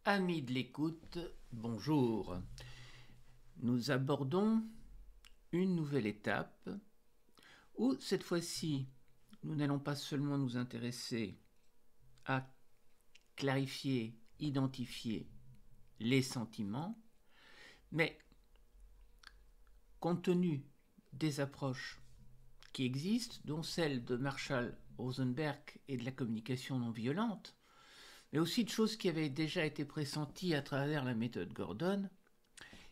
Amis de l'écoute, bonjour. Nous abordons une nouvelle étape où cette fois-ci, nous n'allons pas seulement nous intéresser à clarifier, identifier les sentiments, mais compte tenu des approches qui existent, dont celle de Marshall Rosenberg et de la communication non violente, mais aussi de choses qui avaient déjà été pressenties à travers la méthode Gordon,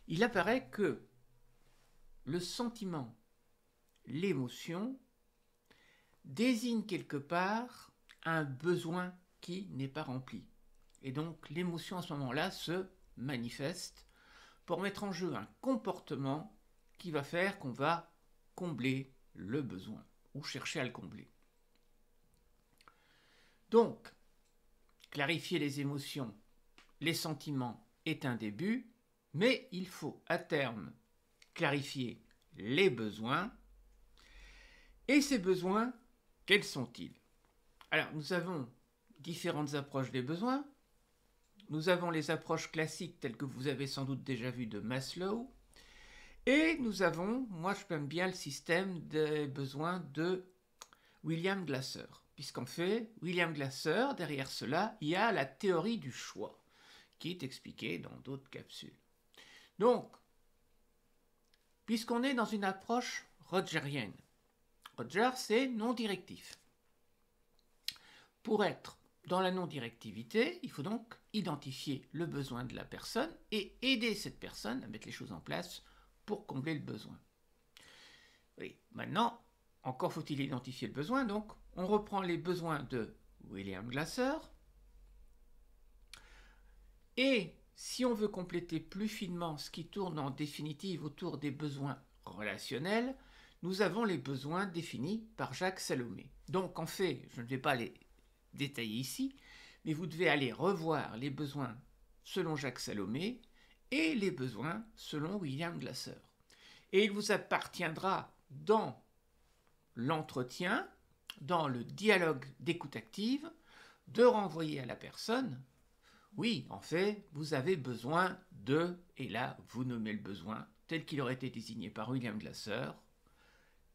il apparaît que le sentiment, l'émotion, désigne quelque part un besoin qui n'est pas rempli. Et donc l'émotion à ce moment-là se manifeste pour mettre en jeu un comportement qui va faire qu'on va combler le besoin ou chercher à le combler. Donc, clarifier les émotions, les sentiments est un début, mais il faut à terme clarifier les besoins. Et ces besoins, quels sont-ils? Alors, nous avons différentes approches des besoins. Nous avons les approches classiques telles que vous avez sans doute déjà vues de Maslow. Et nous avons, moi je m'aime bien le système des besoins de William Glasser. Puisqu'en fait, William Glasser, derrière cela, il y a la théorie du choix, qui est expliquée dans d'autres capsules. Donc, puisqu'on est dans une approche rogerienne, Roger, c'est non-directif. Pour être dans la non-directivité, il faut donc identifier le besoin de la personne et aider cette personne à mettre les choses en place pour combler le besoin. Oui, maintenant, encore faut-il identifier le besoin, donc on reprend les besoins de William Glasser. Et si on veut compléter plus finement ce qui tourne en définitive autour des besoins relationnels, nous avons les besoins définis par Jacques Salomé. Donc en fait, je ne vais pas les détailler ici, mais vous devez aller revoir les besoins selon Jacques Salomé et les besoins selon William Glasser. Et il vous appartiendra dans l'entretien, dans le dialogue d'écoute active, de renvoyer à la personne: oui, en fait, vous avez besoin de, et là, vous nommez le besoin tel qu'il aurait été désigné par William Glasser,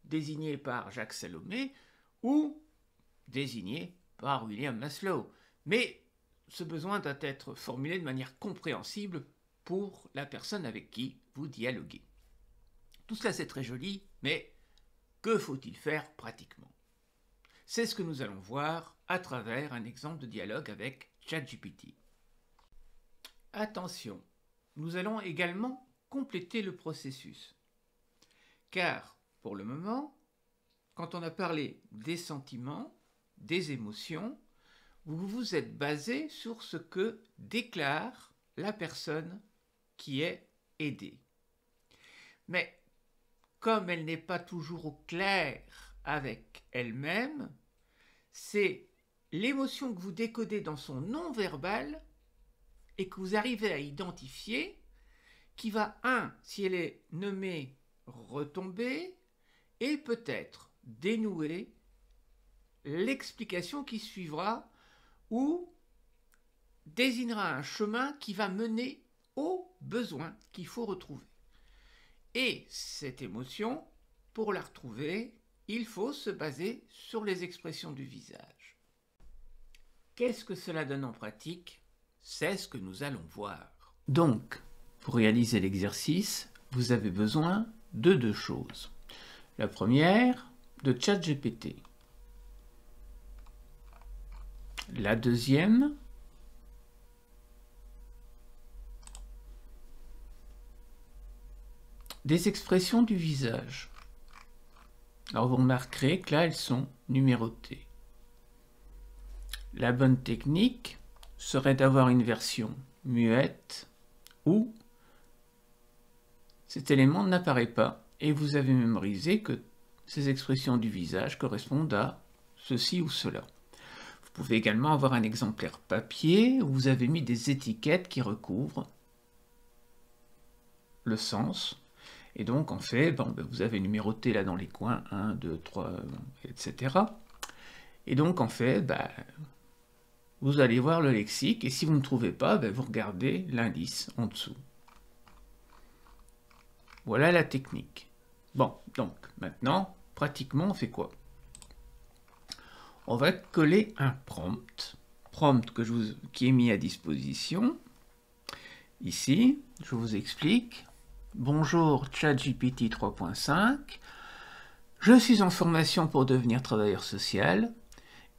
désigné par Jacques Salomé, ou désigné par William Maslow. Mais ce besoin doit être formulé de manière compréhensible pour la personne avec qui vous dialoguez. Tout cela c'est très joli, mais que faut-il faire pratiquement? C'est ce que nous allons voir à travers un exemple de dialogue avec ChatGPT. Attention, nous allons également compléter le processus. Car, pour le moment, quand on a parlé des sentiments, des émotions, vous vous êtes basé sur ce que déclare la personne qui est aidée. Mais comme elle n'est pas toujours au clair avec elle-même, c'est l'émotion que vous décodez dans son non-verbal et que vous arrivez à identifier qui va, si elle est nommée, retomber et peut-être dénouer l'explication qui suivra ou désignera un chemin qui va mener au besoin qu'il faut retrouver. Et cette émotion, pour la retrouver, il faut se baser sur les expressions du visage. Qu'est-ce que cela donne en pratique? C'est ce que nous allons voir. Donc, pour réaliser l'exercice, vous avez besoin de deux choses. La première, de ChatGPT. La deuxième, des expressions du visage. Alors vous remarquerez que là, elles sont numérotées. La bonne technique serait d'avoir une version muette où cet élément n'apparaît pas et vous avez mémorisé que ces expressions du visage correspondent à ceci ou cela. Vous pouvez également avoir un exemplaire papier où vous avez mis des étiquettes qui recouvrent le sens. Et donc, en fait, vous avez numéroté là dans les coins, 1, 2, 3, etc. Et donc, en fait, vous allez voir le lexique, et si vous ne trouvez pas, ben vous regardez l'indice en dessous. Voilà la technique. Bon, donc maintenant, pratiquement, on fait quoi? On va coller un prompt qui est mis à disposition. Ici, je vous explique. Bonjour ChatGPT 3.5. Je suis en formation pour devenir travailleur social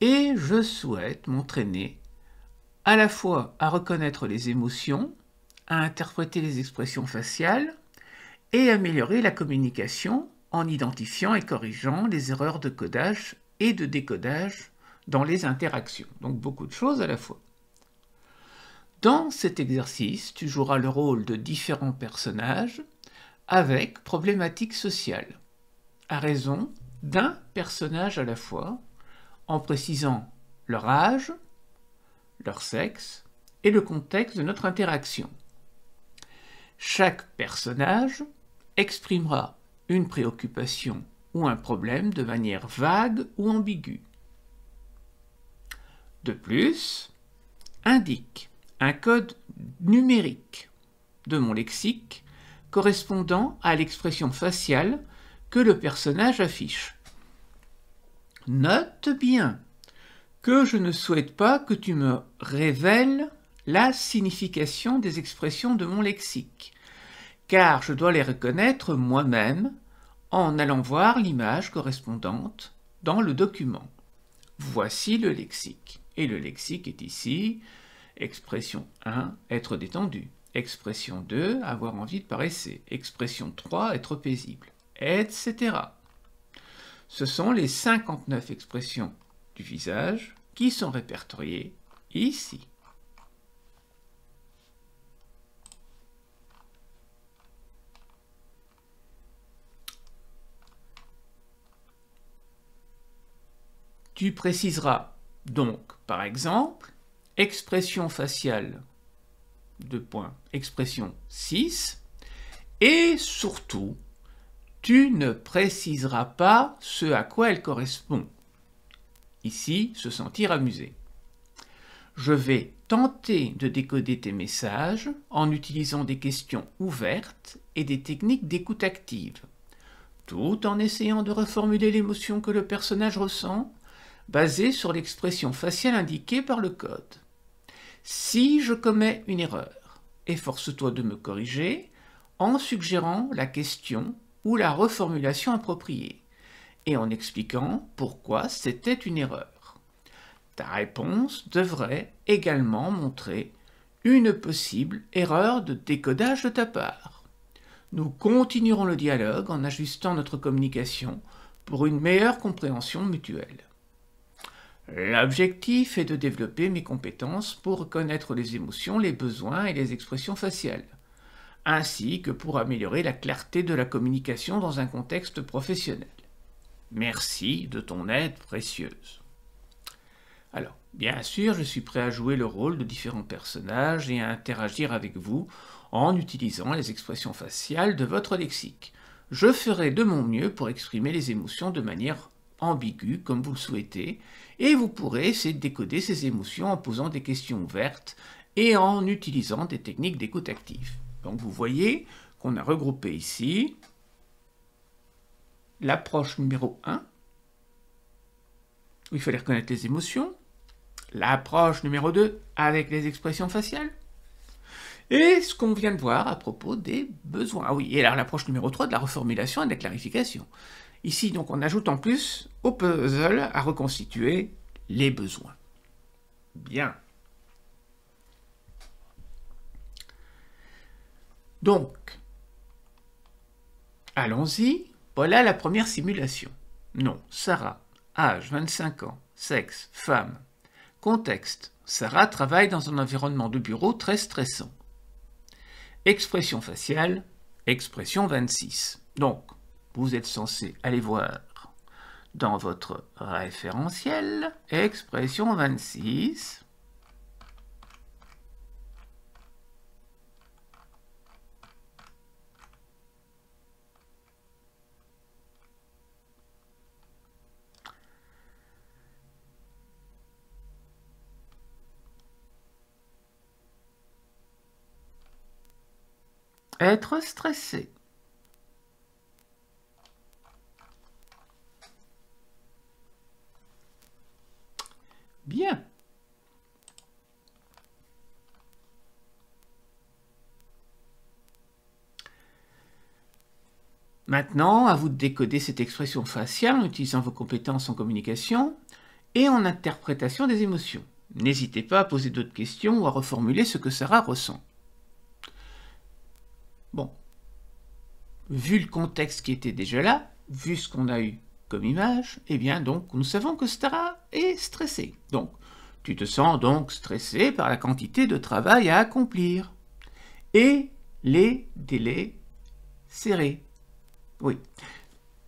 et je souhaite m'entraîner à la fois à reconnaître les émotions, à interpréter les expressions faciales et améliorer la communication en identifiant et corrigeant les erreurs de codage et de décodage dans les interactions. Donc beaucoup de choses à la fois. Dans cet exercice, tu joueras le rôle de différents personnages avec problématiques sociales, à raison d'un personnage à la fois, en précisant leur âge, leur sexe et le contexte de notre interaction. Chaque personnage exprimera une préoccupation ou un problème de manière vague ou ambiguë. De plus, indique un code numérique de mon lexique correspondant à l'expression faciale que le personnage affiche. Note bien que je ne souhaite pas que tu me révèles la signification des expressions de mon lexique, car je dois les reconnaître moi-même en allant voir l'image correspondante dans le document. Voici le lexique. Et le lexique est ici. Expression 1, être détendu. Expression 2, avoir envie de paresser. Expression 3, être paisible, etc. Ce sont les 59 expressions du visage qui sont répertoriées ici. Tu préciseras donc, par exemple, expression faciale, expression 6, et surtout, tu ne préciseras pas ce à quoi elle correspond. Ici, se sentir amusé. Je vais tenter de décoder tes messages en utilisant des questions ouvertes et des techniques d'écoute active, tout en essayant de reformuler l'émotion que le personnage ressent, basée sur l'expression faciale indiquée par le code. Si je commets une erreur, efforce-toi de me corriger en suggérant la question ou la reformulation appropriée et en expliquant pourquoi c'était une erreur. Ta réponse devrait également montrer une possible erreur de décodage de ta part. Nous continuerons le dialogue en ajustant notre communication pour une meilleure compréhension mutuelle. L'objectif est de développer mes compétences pour reconnaître les émotions, les besoins et les expressions faciales, ainsi que pour améliorer la clarté de la communication dans un contexte professionnel. Merci de ton aide précieuse. Alors, bien sûr, je suis prêt à jouer le rôle de différents personnages et à interagir avec vous en utilisant les expressions faciales de votre lexique. Je ferai de mon mieux pour exprimer les émotions de manière ambiguë, comme vous le souhaitez, et vous pourrez essayer de décoder ces émotions en posant des questions ouvertes et en utilisant des techniques d'écoute active. Donc vous voyez qu'on a regroupé ici l'approche numéro 1, où il fallait reconnaître les émotions, l'approche numéro 2 avec les expressions faciales, et ce qu'on vient de voir à propos des besoins. Ah oui, et alors l'approche numéro 3 de la reformulation et de la clarification. Ici, donc, on ajoute en plus au puzzle à reconstituer les besoins. Bien. Donc, allons-y. Voilà la première simulation. Nom, Sarah. Âge, 25 ans. Sexe, femme. Contexte, Sarah travaille dans un environnement de bureau très stressant. Expression faciale, expression 26. Donc, vous êtes censé aller voir dans votre référentiel, expression 26. être stressé. Bien. Maintenant, à vous de décoder cette expression faciale en utilisant vos compétences en communication et en interprétation des émotions. N'hésitez pas à poser d'autres questions ou à reformuler ce que Sarah ressent. Bon, vu le contexte qui était déjà là, vu ce qu'on a eu comme image, eh bien donc nous savons que Sarah est stressée. Donc, tu te sens donc stressé par la quantité de travail à accomplir et les délais serrés. Oui,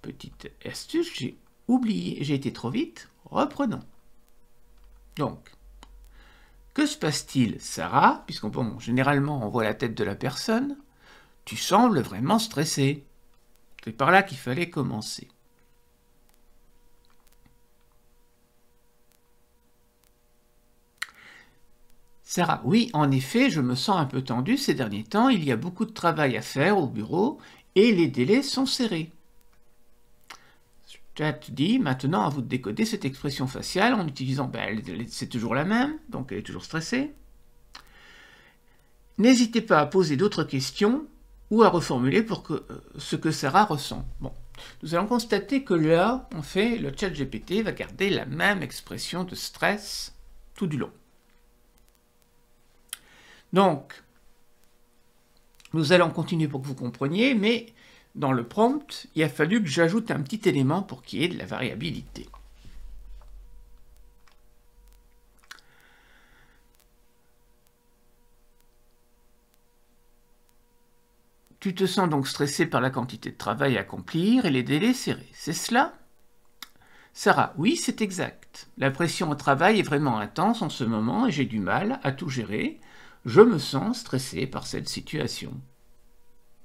petite astuce, j'ai oublié, j'ai été trop vite, reprenons. Donc, que se passe-t-il, Sarah? Puisqu'on bon, généralement on voit la tête de la personne, tu sembles vraiment stressé. C'est par là qu'il fallait commencer. Sarah, oui, en effet, je me sens un peu tendue ces derniers temps, il y a beaucoup de travail à faire au bureau et les délais sont serrés. Chat dit, maintenant à vous de décoder cette expression faciale en utilisant, c'est toujours la même, donc elle est toujours stressée. N'hésitez pas à poser d'autres questions ou à reformuler pour ce que Sarah ressent. Bon, nous allons constater que là, en fait, le chat GPT va garder la même expression de stress tout du long. Donc, nous allons continuer pour que vous compreniez, mais dans le prompt, il a fallu que j'ajoute un petit élément pour qu'il y ait de la variabilité. Tu te sens donc stressé par la quantité de travail à accomplir et les délais serrés, c'est cela? Sarah, oui, c'est exact. La pression au travail est vraiment intense en ce moment et j'ai du mal à tout gérer. Je me sens stressé par cette situation.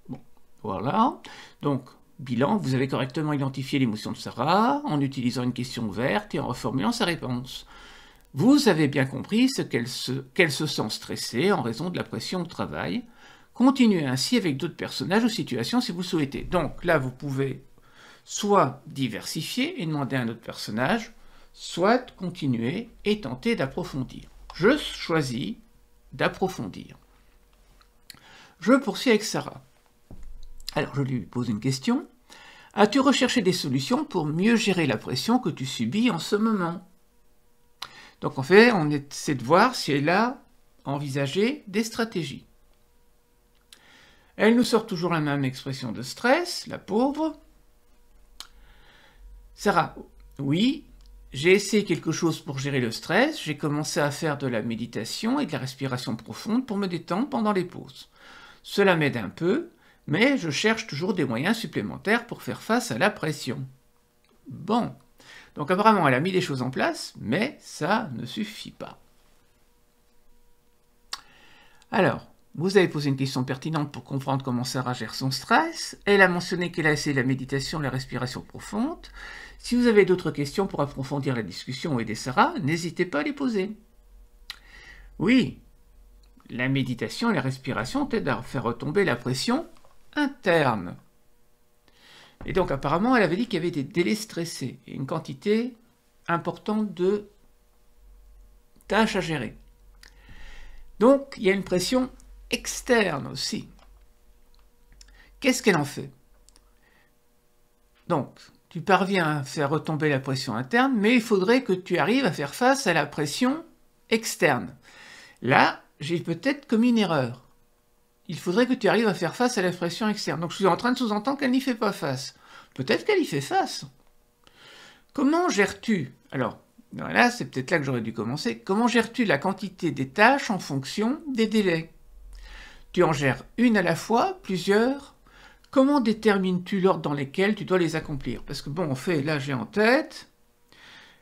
Bon, voilà. Donc, bilan, vous avez correctement identifié l'émotion de Sarah en utilisant une question ouverte et en reformulant sa réponse. Vous avez bien compris qu'elle se sent stressée en raison de la pression au travail. Continuez ainsi avec d'autres personnages ou situations si vous souhaitez. Donc là, vous pouvez soit diversifier et demander à un autre personnage, soit continuer et tenter d'approfondir. Je choisis d'approfondir. Je poursuis avec Sarah. Alors, je lui pose une question. As-tu recherché des solutions pour mieux gérer la pression que tu subis en ce moment? Donc, en fait, on essaie de voir si elle a envisagé des stratégies. Elle nous sort toujours la même expression de stress, la pauvre. Sarah, oui, j'ai essayé quelque chose pour gérer le stress. J'ai commencé à faire de la méditation et de la respiration profonde pour me détendre pendant les pauses. Cela m'aide un peu, mais je cherche toujours des moyens supplémentaires pour faire face à la pression. Bon, donc apparemment elle a mis des choses en place, mais ça ne suffit pas. Alors, vous avez posé une question pertinente pour comprendre comment Sarah gère son stress. Elle a mentionné qu'elle a essayé la méditation et la respiration profonde. Si vous avez d'autres questions pour approfondir la discussion ou aider Sarah, n'hésitez pas à les poser. Oui, la méditation et la respiration t'aident à faire retomber la pression interne. Et donc apparemment, elle avait dit qu'il y avait des délais stressés et une quantité importante de tâches à gérer. Donc, il y a une pression externe aussi. Qu'est-ce qu'elle en fait? Donc, tu parviens à faire retomber la pression interne, mais il faudrait que tu arrives à faire face à la pression externe. Là, j'ai peut-être commis une erreur. Il faudrait que tu arrives à faire face à la pression externe. Donc, je suis en train de sous-entendre qu'elle n'y fait pas face. Peut-être qu'elle y fait face. Comment gères-tu? Alors, là, c'est peut-être là que j'aurais dû commencer. Comment gères-tu la quantité des tâches en fonction des délais? Tu en gères une à la fois, plusieurs? Comment détermines-tu l'ordre dans lequel tu dois les accomplir? Parce que bon, en fait, là j'ai en tête,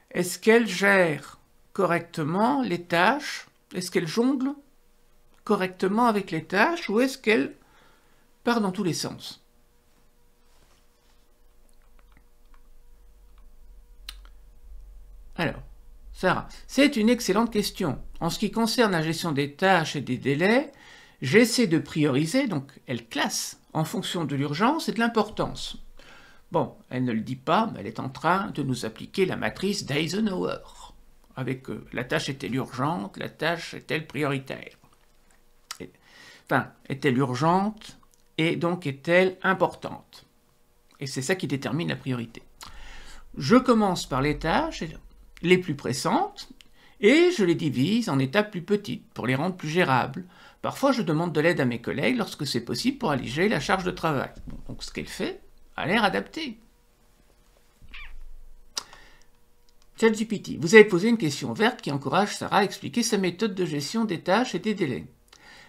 est-ce qu'elle gère correctement les tâches? Est-ce qu'elle jongle correctement avec les tâches ou est-ce qu'elle part dans tous les sens? Alors, Sarah, c'est une excellente question. En ce qui concerne la gestion des tâches et des délais, J'essaie de prioriser, donc elle classe en fonction de l'urgence et de l'importance. Bon, elle ne le dit pas, mais elle est en train de nous appliquer la matrice d'Eisenhower, avec la tâche est-elle urgente, la tâche est-elle prioritaire. Enfin, est-elle urgente et donc est-elle importante. Et c'est ça qui détermine la priorité. Je commence par les tâches les plus pressantes et je les divise en étapes plus petites pour les rendre plus gérables. Parfois, je demande de l'aide à mes collègues lorsque c'est possible pour alléger la charge de travail. Bon, donc ce qu'elle fait a l'air adapté. ChatGPT, vous avez posé une question verte qui encourage Sarah à expliquer sa méthode de gestion des tâches et des délais.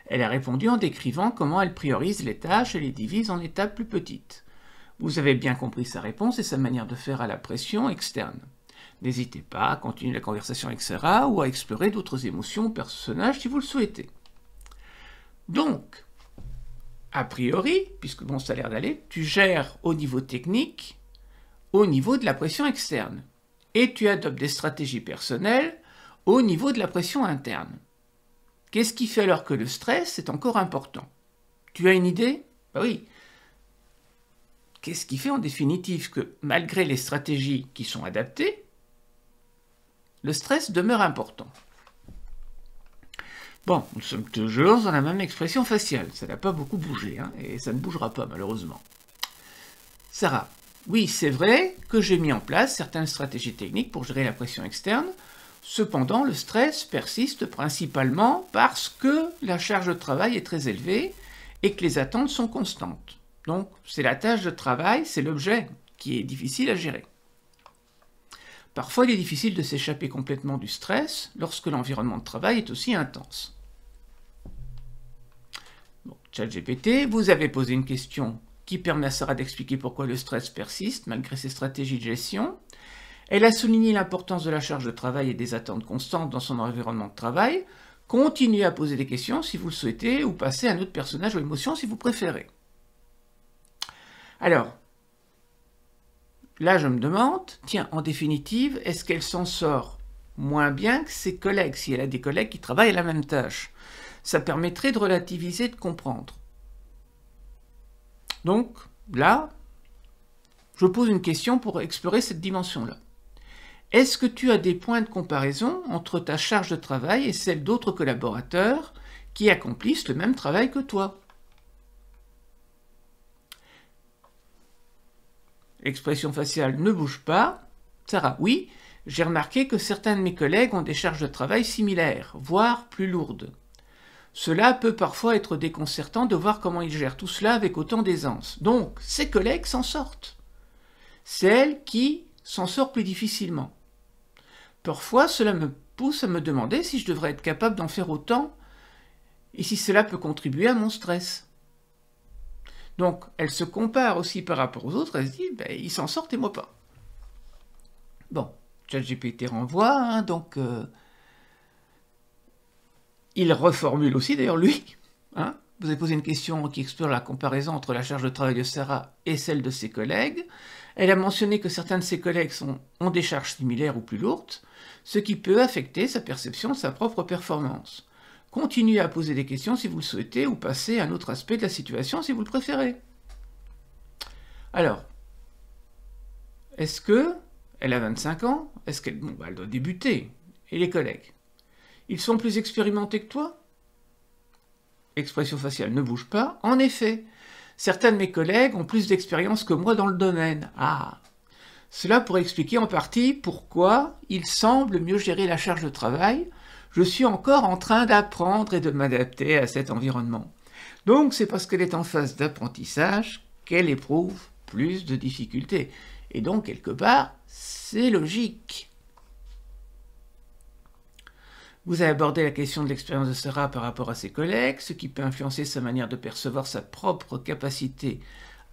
Elle a répondu en décrivant comment elle priorise les tâches et les divise en étapes plus petites. Vous avez bien compris sa réponse et sa manière de faire à la pression externe. N'hésitez pas à continuer la conversation avec Sarah ou à explorer d'autres émotions ou personnages si vous le souhaitez. Donc, a priori, puisque bon, ça a l'air d'aller, tu gères au niveau technique, au niveau de la pression externe. Et tu adoptes des stratégies personnelles au niveau de la pression interne. Qu'est-ce qui fait alors que le stress est encore important? Tu as une idée? Ben oui. Qu'est-ce qui fait en définitive que, malgré les stratégies qui sont adaptées, le stress demeure important? Bon, nous sommes toujours dans la même expression faciale. Ça n'a pas beaucoup bougé, hein, et ça ne bougera pas malheureusement. Sarah, oui, c'est vrai que j'ai mis en place certaines stratégies techniques pour gérer la pression externe. Cependant, le stress persiste principalement parce que la charge de travail est très élevée et que les attentes sont constantes. Donc, c'est la tâche de travail, c'est l'objet qui est difficile à gérer. Parfois, il est difficile de s'échapper complètement du stress lorsque l'environnement de travail est aussi intense. Bon, ChatGPT, vous avez posé une question qui permet à Sarah d'expliquer pourquoi le stress persiste malgré ses stratégies de gestion. Elle a souligné l'importance de la charge de travail et des attentes constantes dans son environnement de travail. Continuez à poser des questions si vous le souhaitez ou passez à un autre personnage ou émotion si vous préférez. Alors, là je me demande, tiens, en définitive, est-ce qu'elle s'en sort moins bien que ses collègues, si elle a des collègues qui travaillent à la même tâche? Ça permettrait de relativiser, de comprendre. Donc, là, je pose une question pour explorer cette dimension-là. Est-ce que tu as des points de comparaison entre ta charge de travail et celle d'autres collaborateurs qui accomplissent le même travail que toi? L'expression faciale ne bouge pas. Sarah, oui, j'ai remarqué que certains de mes collègues ont des charges de travail similaires, voire plus lourdes. Cela peut parfois être déconcertant de voir comment ils gèrent tout cela avec autant d'aisance. Donc, ces collègues s'en sortent. C'est elle qui s'en sort plus difficilement. Parfois, cela me pousse à me demander si je devrais être capable d'en faire autant et si cela peut contribuer à mon stress. Donc, elle se compare aussi par rapport aux autres, elle se dit, ben, ils s'en sortent et moi pas. Bon, ChatGPT renvoie, hein, donc il reformule aussi, d'ailleurs lui. Hein, vous avez posé une question qui explore la comparaison entre la charge de travail de Sarah et celle de ses collègues. Elle a mentionné que certains de ses collègues ont des charges similaires ou plus lourdes, ce qui peut affecter sa perception de sa propre performance. Continuez à poser des questions si vous le souhaitez ou passez à un autre aspect de la situation si vous le préférez. Alors, est-ce que elle a 25 ans? Est-ce qu'elle elle doit débuter? Et les collègues? Ils sont plus expérimentés que toi? Expression faciale ne bouge pas. En effet, certains de mes collègues ont plus d'expérience que moi dans le domaine. Ah, cela pourrait expliquer en partie pourquoi ils semblent mieux gérer la charge de travail. Je suis encore en train d'apprendre et de m'adapter à cet environnement. Donc c'est parce qu'elle est en phase d'apprentissage qu'elle éprouve plus de difficultés. Et donc quelque part, c'est logique. Vous avez abordé la question de l'expérience de Sarah par rapport à ses collègues, ce qui peut influencer sa manière de percevoir sa propre capacité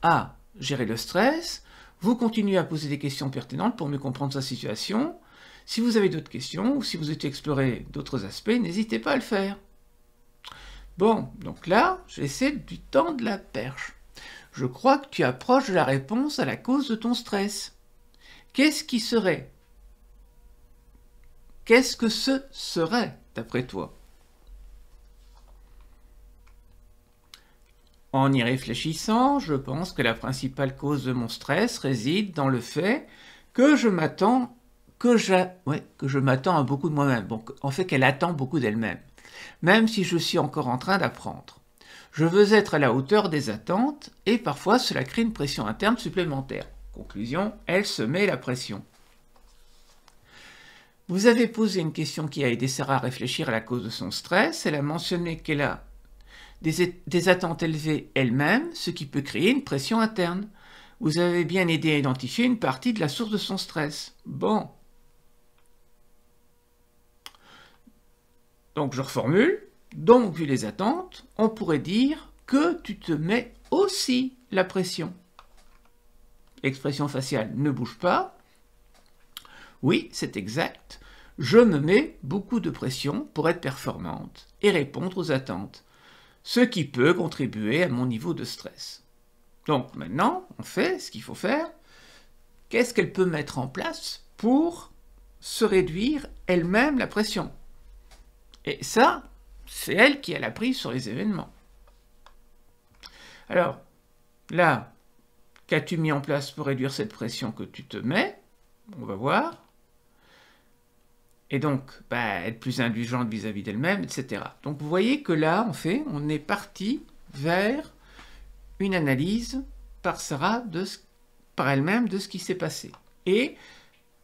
à gérer le stress. Vous continuez à poser des questions pertinentes pour mieux comprendre sa situation. Si vous avez d'autres questions ou si vous souhaitez explorer d'autres aspects, n'hésitez pas à le faire. Bon, donc là, j'essaie du temps de la perche. Je crois que tu approches de la réponse à la cause de ton stress. Qu'est-ce que ce serait, d'après toi? En y réfléchissant, je pense que la principale cause de mon stress réside dans le fait que je m'attends à beaucoup de moi-même. Donc, en fait, qu'elle attend beaucoup d'elle-même, même si je suis encore en train d'apprendre. Je veux être à la hauteur des attentes et parfois cela crée une pression interne supplémentaire. Conclusion, elle se met la pression. Vous avez posé une question qui a aidé Sarah à réfléchir à la cause de son stress. Elle a mentionné qu'elle a des attentes élevées elle-même, ce qui peut créer une pression interne. Vous avez bien aidé à identifier une partie de la source de son stress. Bon. Donc je reformule. Donc, vu les attentes, on pourrait dire que tu te mets aussi la pression. Expression faciale, ne bouge pas. Oui, c'est exact. Je me mets beaucoup de pression pour être performante et répondre aux attentes, ce qui peut contribuer à mon niveau de stress. Donc maintenant, on fait ce qu'il faut faire. Qu'est-ce qu'elle peut mettre en place pour se réduire elle-même la pression? Et ça, c'est elle qui a la prise sur les événements. Alors, là, qu'as-tu mis en place pour réduire cette pression que tu te mets? On va voir. Et donc, être plus indulgente vis-à-vis d'elle-même, etc. Donc vous voyez que là, en fait, on est parti vers une analyse par Sarah par elle-même de ce qui s'est passé. Et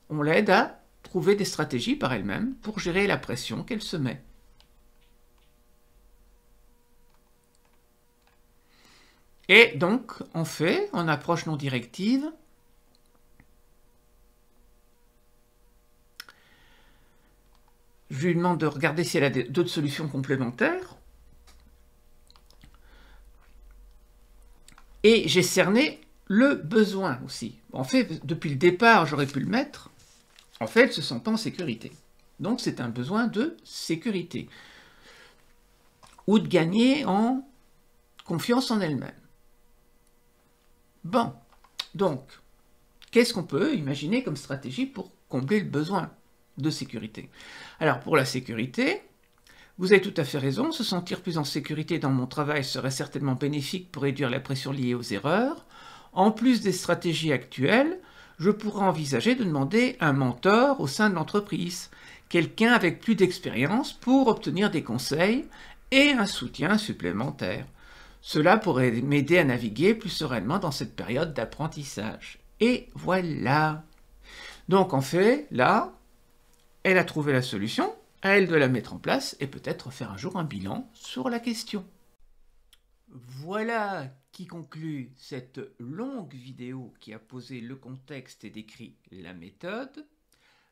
on l'aide à trouver des stratégies par elle-même pour gérer la pression qu'elle se met. Et donc, on fait, en approche non directive, je lui demande de regarder si elle a d'autres solutions complémentaires. Et j'ai cerné le besoin aussi. En fait, depuis le départ, j'aurais pu le mettre. En fait, elle se sent pas en sécurité. Donc, c'est un besoin de sécurité. Ou de gagner en confiance en elle-même. Bon, donc, qu'est-ce qu'on peut imaginer comme stratégie pour combler le besoin de sécurité? Alors, pour la sécurité, vous avez tout à fait raison, se sentir plus en sécurité dans mon travail serait certainement bénéfique pour réduire la pression liée aux erreurs. En plus des stratégies actuelles, je pourrais envisager de demander un mentor au sein de l'entreprise, quelqu'un avec plus d'expérience pour obtenir des conseils et un soutien supplémentaire. Cela pourrait m'aider à naviguer plus sereinement dans cette période d'apprentissage. Et voilà. Donc en fait, là, elle a trouvé la solution, à elle de la mettre en place et peut-être faire un jour un bilan sur la question. Voilà qui conclut cette longue vidéo qui a posé le contexte et décrit la méthode.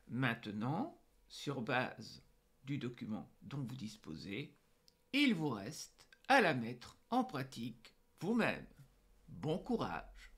Maintenant, sur base du document dont vous disposez, il vous reste à la mettre en pratique vous-même. Bon courage!